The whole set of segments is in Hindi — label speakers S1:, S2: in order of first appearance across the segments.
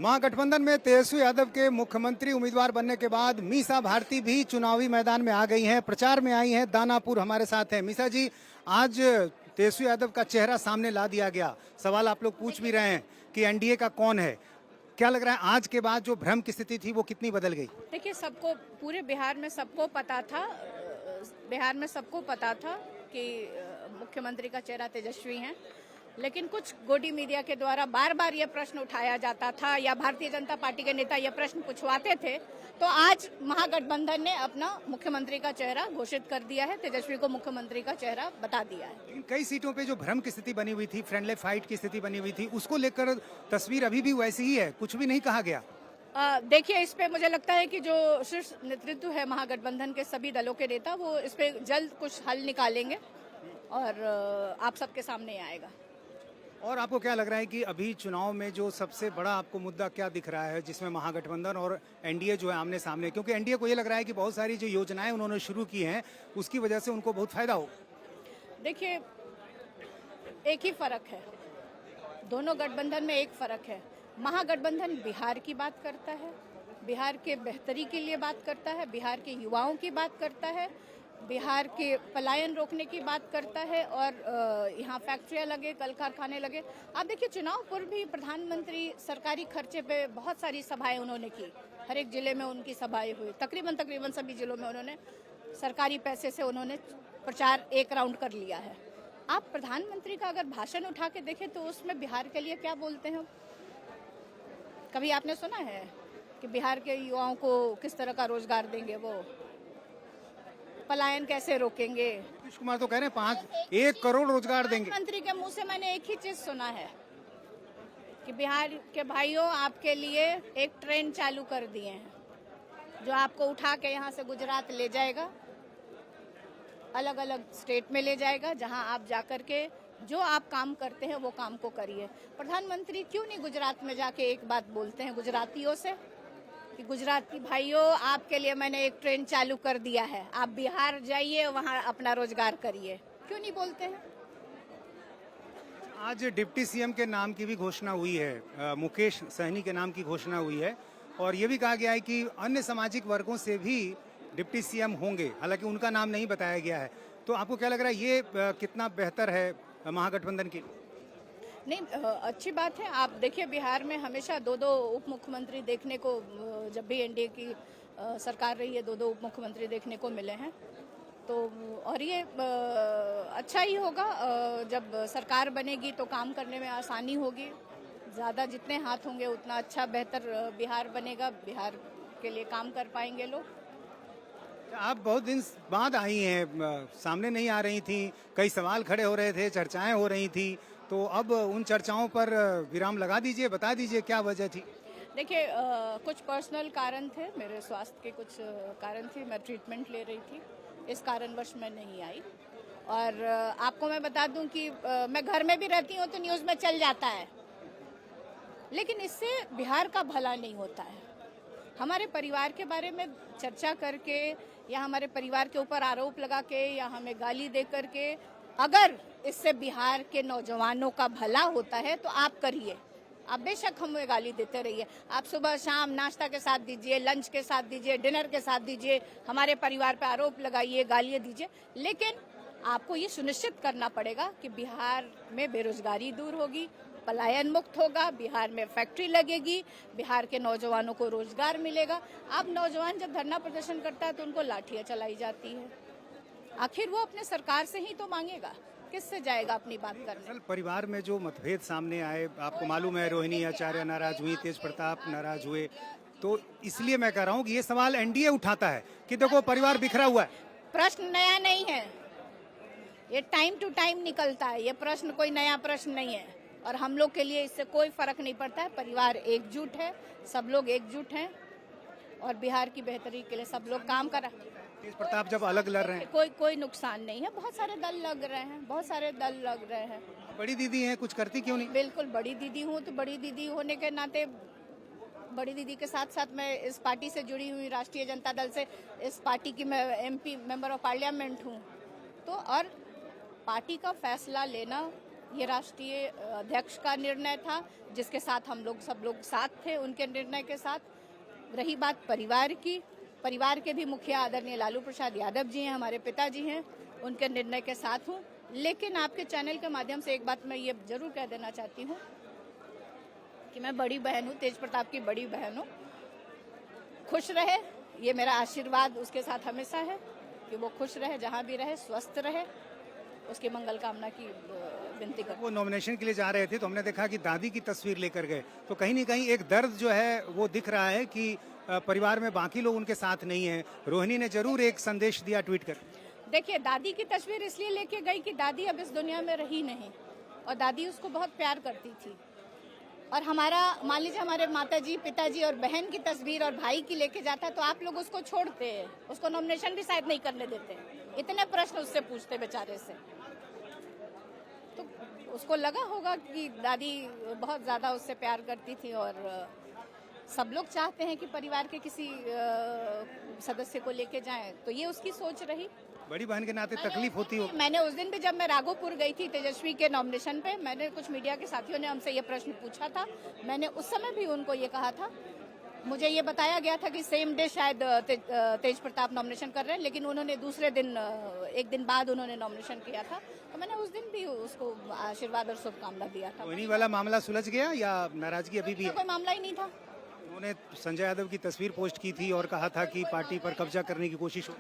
S1: महागठबंधन में तेजस्वी यादव के मुख्यमंत्री उम्मीदवार बनने के बाद मीसा भारती भी चुनावी मैदान में आ गई हैं, प्रचार में आई हैं। दानापुर हमारे साथ हैं। मीसा जी, आज तेजस्वी यादव का चेहरा सामने ला दिया गया। सवाल आप लोग पूछ भी रहे हैं कि एनडीए का कौन है। क्या लग रहा है आज के बाद जो भ्रम की स्थिति थी वो कितनी बदल गई?
S2: देखिए, सबको पूरे बिहार में सबको पता था, कि मुख्यमंत्री का चेहरा तेजस्वी है। लेकिन कुछ गोदी मीडिया के द्वारा बार बार ये प्रश्न उठाया जाता था या भारतीय जनता पार्टी के नेता ये प्रश्न पूछवाते थे। तो आज महागठबंधन ने अपना मुख्यमंत्री का चेहरा घोषित कर दिया है, तेजस्वी को मुख्यमंत्री का चेहरा बता दिया है।
S1: लेकिन कई सीटों पे जो भ्रम की स्थिति बनी हुई थी, फ्रेंडली फाइट की स्थिति बनी हुई थी, उसको लेकर तस्वीर अभी भी वैसी ही है, कुछ भी नहीं कहा गया।
S2: देखिए, इस पे मुझे लगता है कि जो शीर्ष नेतृत्व है महागठबंधन के सभी दलों के नेता, वो इस पे जल्द कुछ हल निकालेंगे और आप सबके सामने आएगा।
S1: और आपको क्या लग रहा है कि अभी चुनाव में जो सबसे बड़ा आपको मुद्दा क्या दिख रहा है, जिसमें महागठबंधन और एनडीए जो है आमने सामने? क्योंकि एनडीए को ये लग रहा है कि बहुत सारी जो योजनाएं उन्होंने शुरू की हैं उसकी वजह से उनको बहुत फायदा हो।
S2: देखिए, एक ही फर्क है, दोनों गठबंधन में एक फर्क है। महागठबंधन बिहार की बात करता है, बिहार के बेहतरी के लिए बात करता है, बिहार के युवाओं की बात करता है, बिहार के पलायन रोकने की बात करता है और यहाँ फैक्ट्रियाँ लगे, कल कारखाने लगे। आप देखिए, चुनाव पूर्व भी प्रधानमंत्री सरकारी खर्चे पे बहुत सारी सभाएं उन्होंने की, हर एक जिले में उनकी सभाएं हुई, तकरीबन सभी जिलों में उन्होंने सरकारी पैसे से उन्होंने प्रचार एक राउंड कर लिया है। आप प्रधानमंत्री का अगर भाषण उठा के देखें तो उसमें बिहार के लिए क्या बोलते हैं? कभी आपने सुना है कि बिहार के युवाओं को किस तरह का रोजगार देंगे, वो पलायन कैसे रोकेंगे?
S1: नीतीश कुमार तो कह रहे हैं 1 करोड़ रोजगार देंगे।
S2: मंत्री के मुंह से मैंने एक ही चीज सुना है कि बिहार के भाइयों, आपके लिए एक ट्रेन चालू कर दिए हैं जो आपको उठा के यहाँ से गुजरात ले जाएगा, अलग अलग स्टेट में ले जाएगा, जहाँ आप जाकर के जो आप काम करते हैं वो काम को करिए। प्रधानमंत्री क्यों नहीं गुजरात में जाके एक बात बोलते हैं गुजरातियों से कि गुजराती भाइयों, आपके लिए मैंने एक ट्रेन चालू कर दिया है, आप बिहार जाइए, वहाँ अपना रोजगार करिए? क्यों नहीं बोलते हैं?
S1: आज डिप्टी सीएम के नाम की भी घोषणा हुई है, मुकेश सहनी के नाम की घोषणा हुई है और ये भी कहा गया है कि अन्य सामाजिक वर्गों से भी डिप्टी सीएम होंगे, हालांकि उनका नाम नहीं बताया गया है। तो आपको क्या लग रहा है, ये कितना बेहतर है महागठबंधन की?
S2: नहीं, अच्छी बात है। आप देखिए, बिहार में हमेशा दो उप मुख्यमंत्री देखने को, जब भी एनडीए की सरकार रही है, दो उप मुख्यमंत्री देखने को मिले हैं। तो और ये अच्छा ही होगा, जब सरकार बनेगी तो काम करने में आसानी होगी, ज़्यादा जितने हाथ होंगे उतना अच्छा बेहतर बिहार बनेगा, बिहार के लिए काम कर पाएंगे लोग।
S1: आप बहुत दिन बाद आई हैं, सामने नहीं आ रही थी, कई सवाल खड़े हो रहे थे, चर्चाएं हो रही थी, तो अब उन चर्चाओं पर विराम लगा दीजिए, बता दीजिए क्या वजह थी?
S2: देखिए, कुछ पर्सनल कारण थे, मेरे स्वास्थ्य के कुछ कारण थे, मैं ट्रीटमेंट ले रही थी, इस कारणवश मैं नहीं आई। और आपको मैं बता दूं कि मैं घर में भी रहती हूँ तो न्यूज़ में चल जाता है, लेकिन इससे बिहार का भला नहीं होता है। हमारे परिवार के बारे में चर्चा करके या हमारे परिवार के ऊपर आरोप लगा के या हमें गाली दे करके, अगर इससे बिहार के नौजवानों का भला होता है तो आप करिए। आप बेशक हमें गाली देते रहिए, आप सुबह शाम नाश्ता के साथ दीजिए, लंच के साथ दीजिए, डिनर के साथ दीजिए, हमारे परिवार पे आरोप लगाइए, गालियाँ दीजिए, लेकिन आपको ये सुनिश्चित करना पड़ेगा कि बिहार में बेरोजगारी दूर होगी, पलायन मुक्त होगा, बिहार में फैक्ट्री लगेगी, बिहार के नौजवानों को रोजगार मिलेगा। आप नौजवान जब धरना प्रदर्शन करता है तो उनको लाठियां चलाई जाती है, आखिर वो अपने सरकार से ही तो मांगेगा, किससे जाएगा अपनी बात करने?
S1: परिवार में जो मतभेद सामने आए, आपको मालूम है रोहिणी आचार्य नाराज हुई, तेज प्रताप नाराज हुए, तो इसलिए मैं कह रहा हूँ कि ये सवाल एनडीए उठाता है कि देखो परिवार बिखरा हुआ है।
S2: प्रश्न नया नहीं है, ये टाइम टू टाइम निकलता है, ये प्रश्न कोई नया प्रश्न नहीं है और हम लोग के लिए इससे कोई फर्क नहीं पड़ता है। परिवार एकजुट है, सब लोग एकजुट हैं और बिहार की बेहतरी के लिए सब लोग काम कर रहे हैं।
S1: तेज प्रताप जब अलग लड़ रहे हैं,
S2: कोई नुकसान नहीं है, बहुत सारे दल लग रहे हैं, बहुत सारे दल लग रहे हैं।
S1: बड़ी दीदी हैं, कुछ करती क्यों नहीं?
S2: बिल्कुल, बड़ी दीदी हूँ तो बड़ी दीदी होने के नाते, बड़ी दीदी के साथ साथ मैं इस पार्टी से जुड़ी हुई, राष्ट्रीय जनता दल से, इस पार्टी की मैं एमपी मेंबर ऑफ पार्लियामेंट हूँ। तो और पार्टी का फैसला लेना ये राष्ट्रीय अध्यक्ष का निर्णय था, जिसके साथ हम लोग सब लोग साथ थे उनके निर्णय के साथ। रही बात परिवार की, परिवार के भी मुखिया आदरणीय लालू प्रसाद यादव जी हैं, हमारे पिताजी हैं, उनके निर्णय के साथ हूँ। लेकिन आपके चैनल के माध्यम से एक बात मैं ये जरूर कह देना चाहती हूँ कि मैं बड़ी बहन हूँ, तेज प्रताप की बड़ी बहन हूँ। खुश रहे, ये मेरा आशीर्वाद उसके साथ हमेशा है कि वो खुश रहे, जहाँ भी रहे, स्वस्थ रहे, उसकी मंगल कामना की विनती करती हूँ।
S1: वो नॉमिनेशन के लिए जा रहे थे तो हमने देखा कि दादी की तस्वीर लेकर गए, तो कहीं न कहीं एक दर्द जो है वो दिख रहा है कि परिवार में बाकी लोग उनके साथ नहीं हैं। रोहिणी ने जरूर एक संदेश दिया ट्वीट कर।
S2: देखिए, दादी की तस्वीर इसलिए लेके गई कि दादी अब इस दुनिया में रही नहीं, और दादी उसको बहुत प्यार करती थी। और हमारा, मान लीजिए हमारे माताजी, पिताजी और बहन की तस्वीर और भाई की लेके जाता तो आप लोग उसको छोड़ते, उसको नॉमिनेशन भी शायद नहीं करने देते। इतने प्रश्न उससे पूछते बेचारे से, तो उसको लगा होगा कि दादी बहुत ज्यादा उससे प्यार करती थी। और सब लोग चाहते हैं कि परिवार के किसी सदस्य को लेके जाएं, तो ये उसकी सोच रही।
S1: बड़ी बहन के नाते तकलीफ होती हो।
S2: मैंने उस दिन भी, जब मैं राघोपुर गई थी तेजस्वी के नॉमिनेशन पे, मैंने कुछ मीडिया के साथियों ने हमसे ये प्रश्न पूछा था। मैंने उस समय भी उनको ये कहा था, मुझे ये बताया गया था कि सेम डे शायद तेज प्रताप नॉमिनेशन कर रहे हैं, लेकिन उन्होंने दूसरे दिन, एक दिन बाद उन्होंने नॉमिनेशन किया था। तो मैंने उस दिन भी उसको आशीर्वाद और शुभकामना दिया था।
S1: रोहिणी वाला मामला सुलझ गया या नाराजगी अभी भी है?
S2: कोई मामला ही नहीं था।
S1: उन्होंने संजय यादव की तस्वीर पोस्ट की थी और कहा था कि पार्टी पर कब्जा करने की कोशिश हो।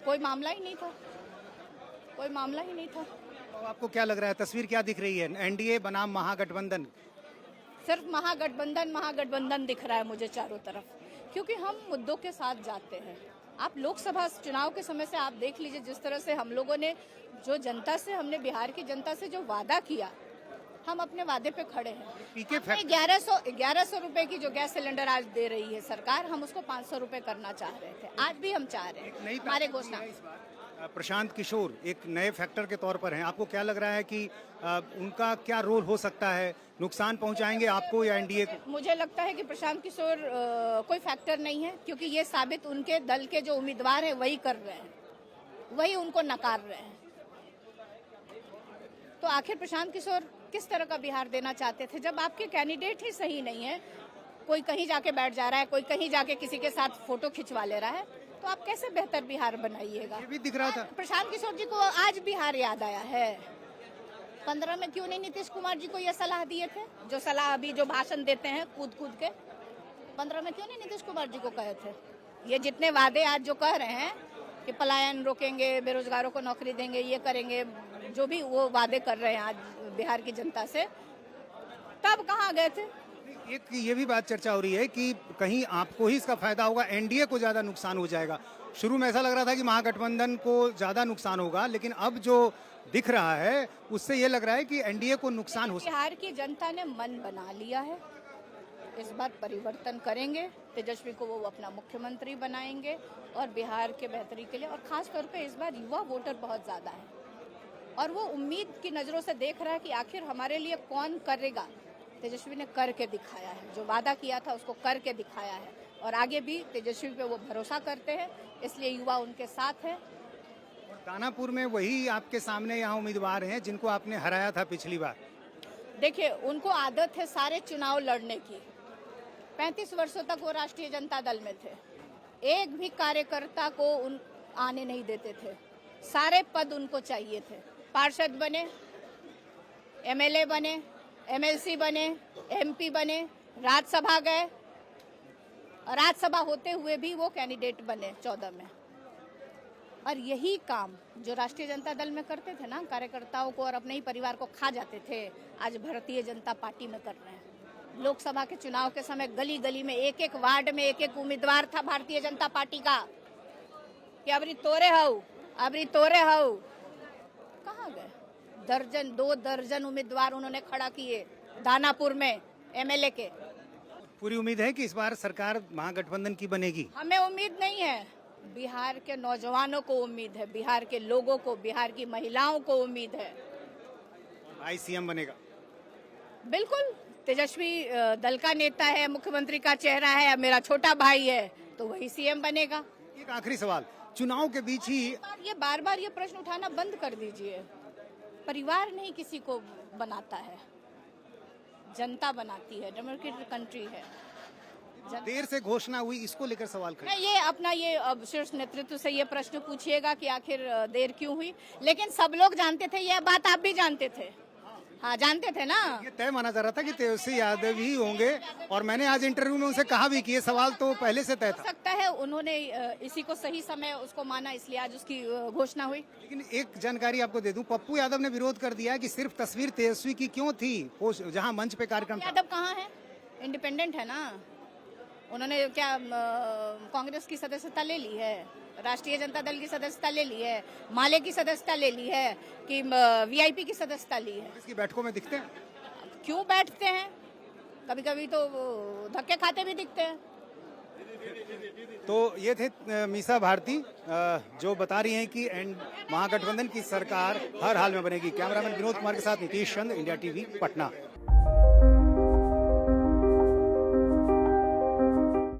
S2: कोई मामला ही नहीं था, कोई मामला ही नहीं था।
S1: तो आपको क्या लग रहा है, तस्वीर क्या दिख रही है? एनडीए बनाम महागठबंधन?
S2: सिर्फ महागठबंधन महागठबंधन दिख रहा है मुझे चारों तरफ, क्योंकि हम मुद्दों के साथ जाते हैं। आप लोकसभा चुनाव के समय से आप देख लीजिए, जिस तरह से हम लोगों ने जो जनता से, हमने बिहार की जनता से जो वादा किया, हम अपने वादे पे खड़े हैं।
S1: पीके
S2: 1100 रुपए की जो गैस सिलेंडर आज दे रही है सरकार, हम उसको 500 रुपए करना चाह रहे थे, आज भी हम चाह रहे हैं। हमारे घोषणा,
S1: प्रशांत किशोर एक नए फैक्टर के तौर पर हैं। आपको क्या लग रहा है कि उनका क्या रोल हो सकता है? नुकसान पहुंचाएंगे आपको या एनडीए को?
S2: मुझे लगता है कि प्रशांत किशोर कोई फैक्टर नहीं है, क्योंकि ये साबित उनके दल के जो उम्मीदवार हैं वही कर रहे हैं, वही उनको नकार रहे हैं। तो आखिर प्रशांत किशोर किस तरह का बिहार देना चाहते थे, जब आपके कैंडिडेट ही सही नहीं है? कोई कहीं जाके बैठ जा रहा है, कोई कहीं जाके किसी के साथ फोटो खिंचवा ले रहा है, तो आप कैसे बेहतर बिहार बनाइएगा?
S1: ये भी दिख रहा था।
S2: प्रशांत किशोर जी को आज बिहार याद आया है। 15 में क्यों नहीं नीतीश कुमार जी को ये सलाह दिए थे, जो सलाह अभी जो भाषण देते हैं कूद कूद के? 15 में क्यों नहीं नीतीश कुमार जी को कहे थे? ये जितने वादे आज जो कह रहे हैं कि पलायन रोकेंगे, बेरोजगारों को नौकरी देंगे, ये करेंगे, जो भी वो वादे कर रहे हैं आज बिहार की जनता से, तब कहाँ गए थे?
S1: एक ये भी बात चर्चा हो रही है कि कहीं आपको ही इसका फायदा होगा, एनडीए को ज्यादा नुकसान हो जाएगा। शुरू में ऐसा लग रहा था कि महागठबंधन को ज्यादा नुकसान होगा, लेकिन अब जो दिख रहा है उससे ये लग रहा है कि एनडीए को नुकसान हो सकता है।
S2: बिहार की जनता ने मन बना लिया है, इस बार परिवर्तन करेंगे, तेजस्वी को वो अपना मुख्यमंत्री बनाएंगे और बिहार के बेहतरी के लिए, और खास तौर पे इस बार युवा वोटर बहुत ज्यादा है और वो उम्मीद की नजरों से देख रहा है कि आखिर हमारे लिए कौन करेगा। तेजस्वी ने करके दिखाया है, जो वादा किया था उसको करके दिखाया है, और आगे भी तेजस्वी पे वो भरोसा करते हैं, इसलिए युवा उनके साथ है।
S1: दानापुर में वही आपके सामने यहाँ उम्मीदवार हैं जिनको आपने हराया था पिछली बार।
S2: देखिए, उनको आदत है सारे चुनाव लड़ने की। 35 वर्षों तक वो राष्ट्रीय जनता दल में थे, एक भी कार्यकर्ता को आने नहीं देते थे, सारे पद उनको चाहिए थे। पार्षद बने, एमएलए बने, एमएलसी बने, एमपी बने, राज्यसभा गए, और राज्यसभा होते हुए भी वो कैंडिडेट बने 14 में। और यही काम जो राष्ट्रीय जनता दल में करते थे ना, कार्यकर्ताओं को और अपने ही परिवार को खा जाते थे, आज भारतीय जनता पार्टी में कर रहे हैं। लोकसभा के चुनाव के समय गली गली में, एक एक वार्ड में एक एक उम्मीदवार था भारतीय जनता पार्टी का कि अबरी तोरे हऊ, अबरी तोरे हऊ। कहाँ गए? दर्जन 2 दर्जन उम्मीदवार उन्होंने खड़ा किए दानापुर में एमएलए के।
S1: पूरी उम्मीद है कि इस बार सरकार महागठबंधन की बनेगी?
S2: हमें उम्मीद नहीं है, बिहार के नौजवानों को उम्मीद है, बिहार के लोगों को, बिहार की महिलाओं को उम्मीद है।
S1: भाई सीएम बनेगा?
S2: बिल्कुल, तेजस्वी दल का नेता है, मुख्यमंत्री का चेहरा है, मेरा छोटा भाई है, तो वही सीएम बनेगा।
S1: एक आखिरी सवाल, चुनाव के बीच ही
S2: ये बार बार ये प्रश्न उठाना बंद कर दीजिए। परिवार नहीं किसी को बनाता है, जनता बनाती है, डेमोक्रेटिक कंट्री है।
S1: देर से घोषणा हुई, इसको लेकर सवाल खड़े।
S2: नहीं, ये अपना ये अब शीर्ष नेतृत्व से ये प्रश्न पूछिएगा कि आखिर देर क्यों हुई, लेकिन सब लोग जानते थे, यह बात आप भी जानते थे। हाँ, जानते थे ना।
S1: ये तय माना जा रहा था कि तेजस्वी यादव ही होंगे, और मैंने आज इंटरव्यू में उनसे कहा भी कि ये सवाल तो पहले से तय
S2: हो
S1: था।
S2: सकता है उन्होंने इसी को सही समय उसको माना, इसलिए आज उसकी घोषणा हुई।
S1: लेकिन एक जानकारी आपको दे दूं, पप्पू यादव ने विरोध कर दिया कि सिर्फ तस्वीर तेजस्वी की क्यों थी जहां मंच पे कार्यक्रम था।
S2: यादव कहाँ है? इंडिपेंडेंट है ना। उन्होंने क्या कांग्रेस की सदस्यता ले ली है, राष्ट्रीय जनता दल की सदस्यता ले ली है, माले की सदस्यता ले ली है, कि वीआईपी की सदस्यता ली है?
S1: इसकी बैठकों में दिखते हैं।
S2: क्यों बैठते हैं? कभी कभी तो धक्के खाते भी दिखते हैं।
S1: तो ये थे मीसा भारती, जो बता रही हैं कि महागठबंधन की सरकार हर हाल में बनेगी। कैमरामैन विनोद कुमार के साथ नीतीश चंद, इंडिया टीवी, पटना।